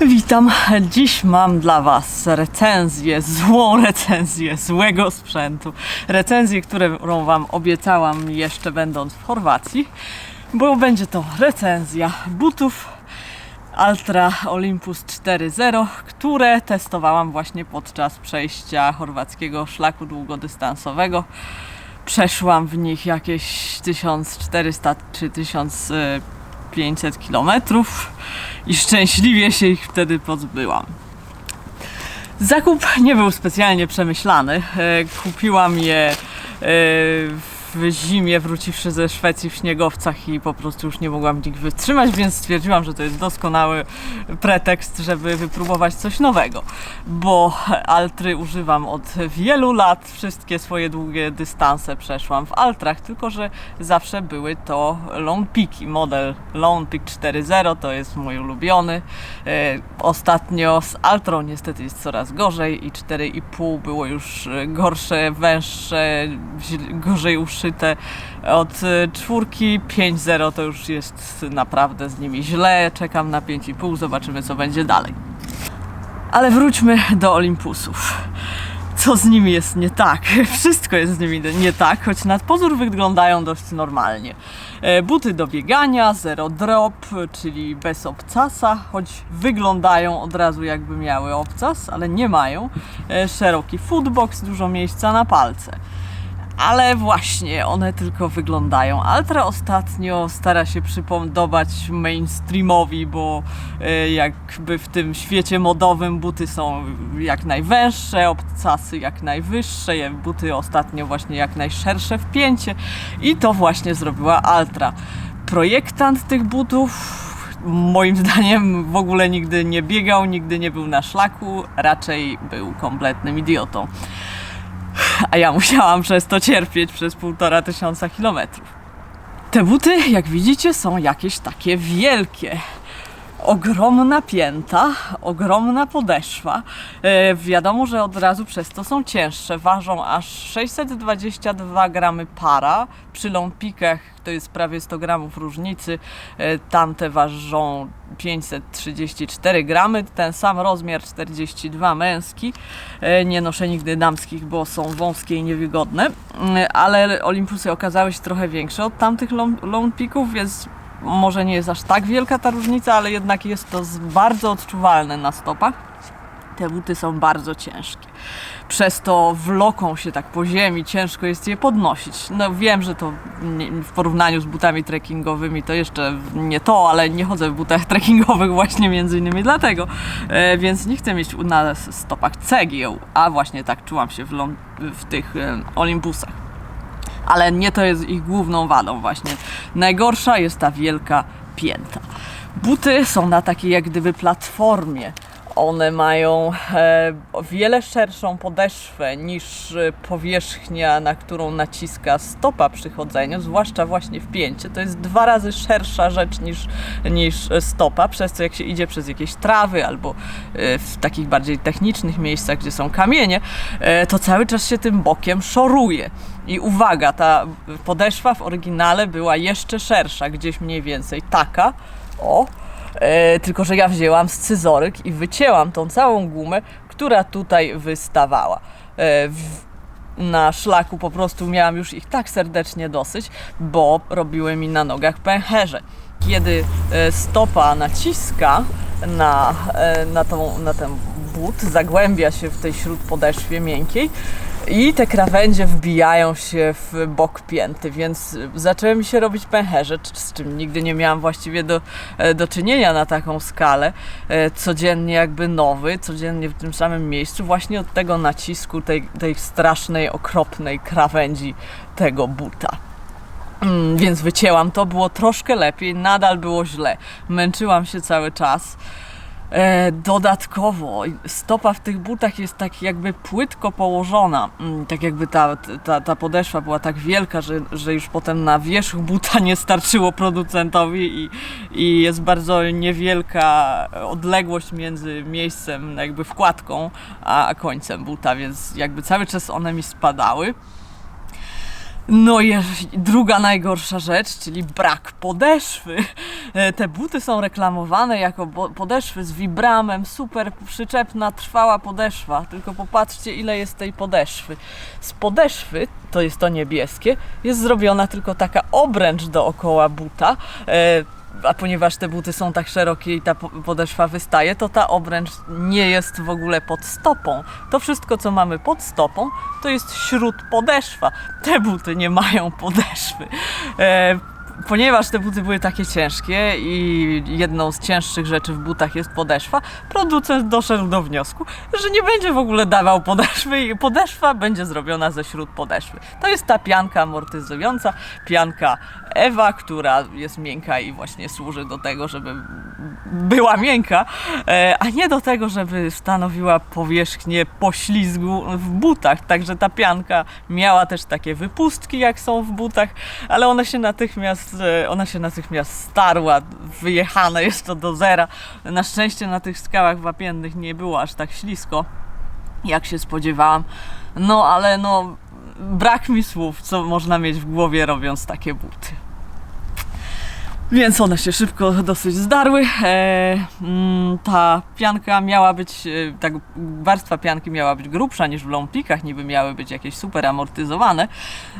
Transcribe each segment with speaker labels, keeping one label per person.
Speaker 1: Witam. Dziś mam dla Was recenzję, złą recenzję złego sprzętu. Recenzję, którą Wam obiecałam jeszcze będąc w Chorwacji, bo będzie to recenzja butów Altra Olympus 4.0, które testowałam właśnie podczas przejścia chorwackiego szlaku długodystansowego. Przeszłam w nich jakieś 1400 czy 1500 km i szczęśliwie się ich wtedy pozbyłam. Zakup nie był specjalnie przemyślany. Kupiłam je w zimie, wróciwszy ze Szwecji w śniegowcach i po prostu już nie mogłam nich wytrzymać, więc stwierdziłam, że to jest doskonały pretekst, żeby wypróbować coś nowego, bo Altry używam od wielu lat. Wszystkie swoje długie dystanse przeszłam w Altrach, tylko że zawsze były to Lone Peaki. Model Lone Peak 4.0 to jest mój ulubiony. Ostatnio z Altrą niestety jest coraz gorzej i 4.5 było już gorsze, węższe, gorzej uszyte od 4. 5.0 to już jest naprawdę z nimi źle. Czekam na 5.5, zobaczymy co będzie dalej. Ale wróćmy do Olympusów. Co z nimi jest nie tak? Wszystko jest z nimi nie tak, choć na pozór wyglądają dość normalnie. Buty do biegania, zero drop, czyli bez obcasa, choć wyglądają od razu jakby miały obcas, ale nie mają. Szeroki footbox, dużo miejsca na palce. Ale właśnie, one tylko wyglądają. Altra ostatnio stara się przypodobać mainstreamowi, bo jakby w tym świecie modowym buty są jak najwęższe, obcasy jak najwyższe, buty ostatnio właśnie jak najszersze w pięcie i to właśnie zrobiła Altra. Projektant tych butów moim zdaniem w ogóle nigdy nie biegał, nigdy nie był na szlaku, raczej był kompletnym idiotą. A ja musiałam przez to cierpieć przez 1500 kilometrów. Te buty, jak widzicie, są jakieś takie wielkie. Ogromna pięta, ogromna podeszwa. Wiadomo, że od razu przez to są cięższe. Ważą aż 622 gramy para. Przy Lone Peakach to jest prawie 100 gramów różnicy. Tamte ważą 534 gramy. Ten sam rozmiar 42 męski. Nie noszę nigdy damskich, bo są wąskie i niewygodne. Ale Olympusy okazały się trochę większe od tamtych Lone Peaków, więc może nie jest aż tak wielka ta różnica, ale jednak jest to bardzo odczuwalne na stopach. Te buty są bardzo ciężkie. Przez to wloką się tak po ziemi, ciężko jest je podnosić. No wiem, że to w porównaniu z butami trekkingowymi to jeszcze nie to, ale nie chodzę w butach trekkingowych właśnie między innymi dlatego, więc nie chcę mieć na stopach cegieł, a właśnie tak czułam się w tych Olympusach. Ale nie to jest ich główną wadą właśnie. Najgorsza jest ta wielka pięta. Buty są na takiej jak gdyby platformie. One mają o wiele szerszą podeszwę niż powierzchnia, na którą naciska stopa przy chodzeniu, zwłaszcza właśnie w pięcie. To jest 2 razy szersza rzecz niż stopa, przez co jak się idzie przez jakieś trawy albo w takich bardziej technicznych miejscach, gdzie są kamienie, to cały czas się tym bokiem szoruje. I uwaga, ta podeszwa w oryginale była jeszcze szersza, gdzieś mniej więcej taka, tylko że ja wzięłam scyzoryk i wycięłam tą całą gumę, która tutaj wystawała. Na szlaku po prostu miałam już ich tak serdecznie dosyć, bo robiły mi na nogach pęcherze. Kiedy stopa naciska na ten but, zagłębia się w tej śródpodeszwie miękkiej i te krawędzie wbijają się w bok pięty, więc zaczęły mi się robić pęcherze, z czym nigdy nie miałam właściwie do czynienia na taką skalę. Codziennie jakby nowy, codziennie w tym samym miejscu, właśnie od tego nacisku, tej strasznej, okropnej krawędzi tego buta. Więc wycięłam to, było troszkę lepiej, nadal było źle. Męczyłam się cały czas. Dodatkowo stopa w tych butach jest tak jakby płytko położona, tak jakby ta podeszwa była tak wielka, że już potem na wierzch buta nie starczyło producentowi i jest bardzo niewielka odległość między miejscem, jakby wkładką, a końcem buta, więc jakby cały czas one mi spadały. No i druga najgorsza rzecz, czyli brak podeszwy. Te buty są reklamowane jako podeszwy z Vibramem, super przyczepna, trwała podeszwa. Tylko popatrzcie, ile jest tej podeszwy. Z podeszwy, to jest to niebieskie, jest zrobiona tylko taka obręcz dookoła buta. A ponieważ te buty są tak szerokie i ta podeszwa wystaje, to ta obręcz nie jest w ogóle pod stopą. To wszystko, co mamy pod stopą, to jest śródpodeszwa. Te buty nie mają podeszwy. Ponieważ te buty były takie ciężkie i jedną z cięższych rzeczy w butach jest podeszwa, producent doszedł do wniosku, że nie będzie w ogóle dawał podeszwy i podeszwa będzie zrobiona ze śródpodeszwy. To jest ta pianka amortyzująca, pianka Ewa, która jest miękka i właśnie służy do tego, żeby była miękka, a nie do tego, żeby stanowiła powierzchnię poślizgu w butach. Także ta pianka miała też takie wypustki, jak są w butach, ale ona się natychmiast starła, wyjechane jest to do zera. Na szczęście na tych skałach wapiennych nie było aż tak ślisko, jak się spodziewałam. No ale brak mi słów, co można mieć w głowie, robiąc takie buty. Więc one się szybko dosyć zdarły. Ta pianka miała być, ta warstwa pianki miała być grubsza niż w Longpeakach, niby miały być jakieś super amortyzowane.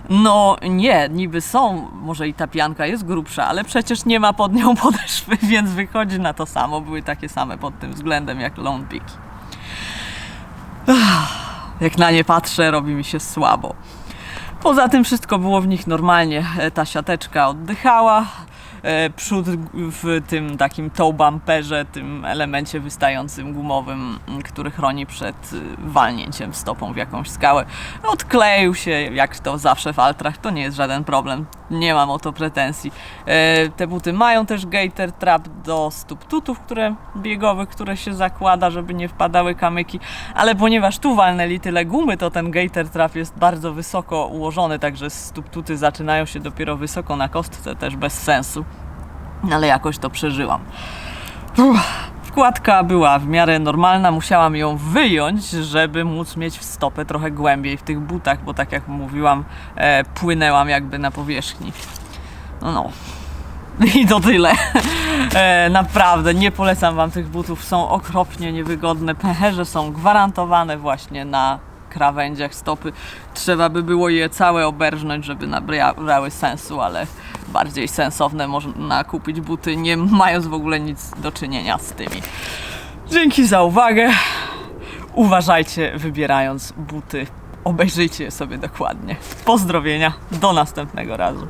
Speaker 1: No nie, niby są, może i ta pianka jest grubsza, ale przecież nie ma pod nią podeszwy, więc wychodzi na to samo. Były takie same pod tym względem jak Longpeaki. Jak na nie patrzę, robi mi się słabo. Poza tym wszystko było w nich normalnie. Ta siateczka oddychała. Przód w tym takim toe bumperze, tym elemencie wystającym gumowym, który chroni przed walnięciem stopą w jakąś skałę, odkleił się, jak to zawsze w Altrach, to nie jest żaden problem, nie mam o to pretensji. Te buty mają też gaiter trap do stóp tutów, biegowych, które się zakłada, żeby nie wpadały kamyki, ale ponieważ tu walnęli tyle gumy, to ten gaiter trap jest bardzo wysoko ułożony, także stóp tuty zaczynają się dopiero wysoko na kostce, też bez sensu. Ale jakoś to przeżyłam. Wkładka była w miarę normalna, musiałam ją wyjąć, żeby móc mieć stopę trochę głębiej w tych butach, bo tak jak mówiłam, płynęłam jakby na powierzchni. No. I to tyle. Naprawdę nie polecam wam tych butów, są okropnie niewygodne. Pęcherze są gwarantowane właśnie na krawędziach stopy. Trzeba by było je całe oberżnąć, żeby nabrały sensu, ale bardziej sensowne można kupić buty, nie mając w ogóle nic do czynienia z tymi. Dzięki za uwagę. Uważajcie, wybierając buty. Obejrzyjcie je sobie dokładnie. Pozdrowienia. Do następnego razu.